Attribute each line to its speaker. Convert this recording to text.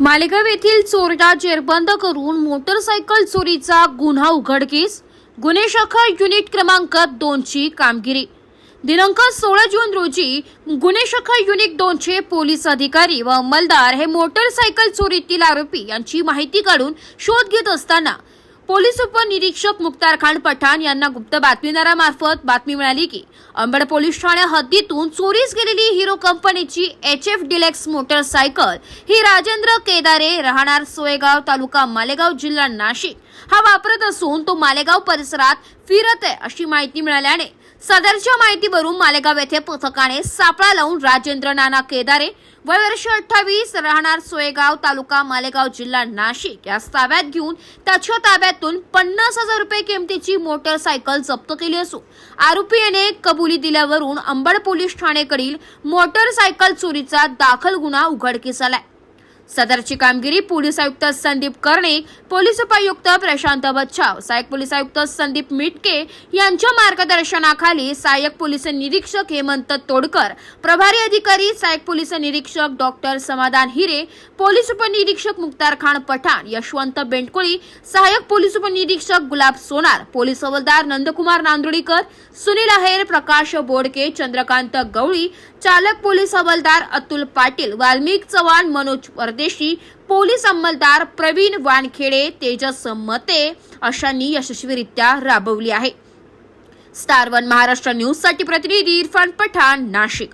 Speaker 1: मालेगाव येथील चोरटा जेरबंद करून मोटरसायकल चोरीचा गुन्हा उघडकीस. गुन्हे शाखा युनिट क्रमांक 2 ची कामगिरी. दिनांक 16 जून रोजी गुन्हे शाखा युनिट 2 चे पोलीस अधिकारी व अंमलदार हे मोटरसायकल चोरीतील आरोपी यांची माहिती काढून शोध घेत असताना पोलीस उपनिरीक्षक मुख्तार खान पठाण यांना गुप्त बातमीदारामार्फत बातमी मिळाली की अंबड पोलीस ठाणे हद्दीतून चोरीस गेलेली हिरो कंपनीची HF डिलेक्स मोटरसायकल ही राजेंद्र केदारे राहणार सोयगाव तालुका मालेगाव जिल्हा नाशिक हा वापरत असून तो मालेगाव परिसरात फिरत आहे अशी माहिती मिळाल्याने सदरच्या माहितीवरून मालेगाव येथे पथकाने सापळा लावून राजेंद्र नाना केदारे वय वर्ष 28 राहणार सोयगाव तालुका मालेगाव जिल्हा नाशिक यास ताब्यात घेऊन त्याच्या ताब्यातून 50,000 रुपये किमतीची मोटरसायकल जप्त केली असून आरोपी याने कबुली दिल्यावरून अंबड पोलीस ठाणेकडील मोटरसायकल चोरीचा दाखल गुन्हा उघडकीस आलाय. सदरची कामगिरी पोलीस आयुक्त संदीप कर्णिक, पोलीस उपायुक्त प्रशांत बच्छाव, सहाय्यक पोलीस आयुक्त संदीप मिटके यांच्या मार्गदर्शनाखाली सहाय्यक पोलीस निरीक्षक हेमंत तोडकर, प्रभारी अधिकारी सहाय्यक पोलीस निरीक्षक डॉक्टर समाधान हिरे, पोलीस उपनिरीक्षक मुख्तार खान पठाण, यशवंत बेंडकुळी, सहाय्यक पोलीस उपनिरीक्षक गुलाब सोनार, पोलीस हवालदार नंदकुमार नांदुडीकर, सुनील आहेर, प्रकाश बोडके, चंद्रकांत गवळी, चालक पोलीस हवालदार अतुल पाटील, वाल्मिक चव्हाण, मनोज परदेशी, पोलीस अंमलदार प्रवीण वानखेडे, तेजस मते अशांनी यशस्वीरित्या राबवली आहे. स्टार 1 महाराष्ट्र न्यूज साठी प्रतिनिधी इरफान पठाण, नाशिक.